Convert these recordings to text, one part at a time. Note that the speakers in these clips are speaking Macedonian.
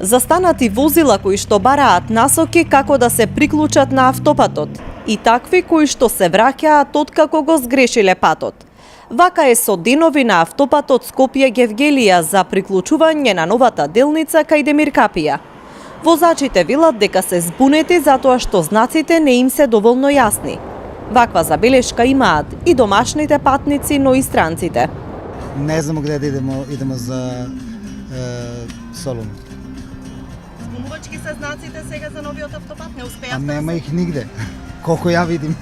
Застанати возила кои што бараат насоки како да се приклучат на автопатот и такви кои што се враќаат откако го сгрешиле патот. Вака е со денови на автопатот Скопје-Гевгелија за приклучување на новата делница кај Демиркапија. Возачите велат дека се збунети затоа што знаците не им се доволно јасни. Ваква забелешка имаат и домашните патници, но и странците. Не знам каде да идемо за Солун. Збунувачки се знаците сега за новиот автопат, не успеавте? Нема их нигде. Колку ја видим.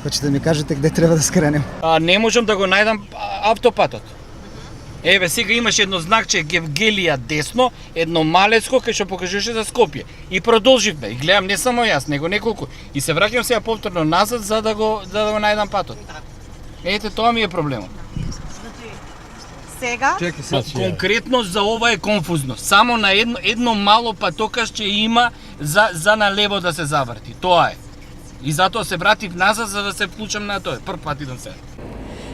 Хочете да ми кажете каде треба да скренем? Не можам да го најдам автопатот. Еве сега имаше едно знакче Гевгелија десно, едно малецко кај што покажуваше за Скопје. И продолживме. И гледам не само јас, него неколку. И се враќам сега повторно назад за да го најдам патот. Ете, тоа ми е проблемот. Сега? Конкретно за ова е конфузно. Само на едно мало патокашче има за налево да се заврти. Тоа е. И затоа се вратив назад за да се вклучам на тоа. Прв пат идам сега.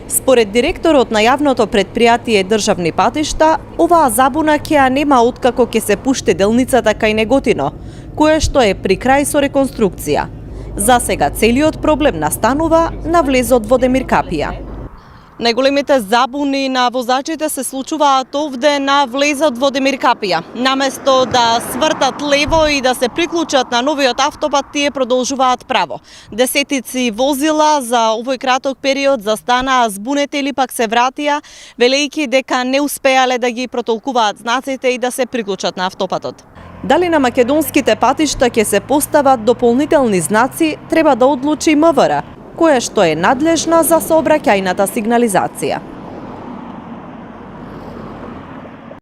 Според директорот на јавното претпријатие Државни патишта, оваа забуна ќе ја нема откако ќе се пушти делницата кај Неготино, кое што е при крај со реконструкција. За сега целиот проблем настанува на влезот во Демиркапија. Најголемите забуни на возачите се случуваат овде на влезот во Демиркапија. Наместо да свртат лево и да се приклучат на новиот автопат, тие продолжуваат право. Десетици возила за овој краток период застанаа збунети или пак се вратија, велејќи дека не успеале да ги протолкуваат знаците и да се приклучат на автопатот. Дали на македонските патишта ќе се постават дополнителни знаци, треба да одлучи МВР, која што е надлежна за сообраќајната сигнализација.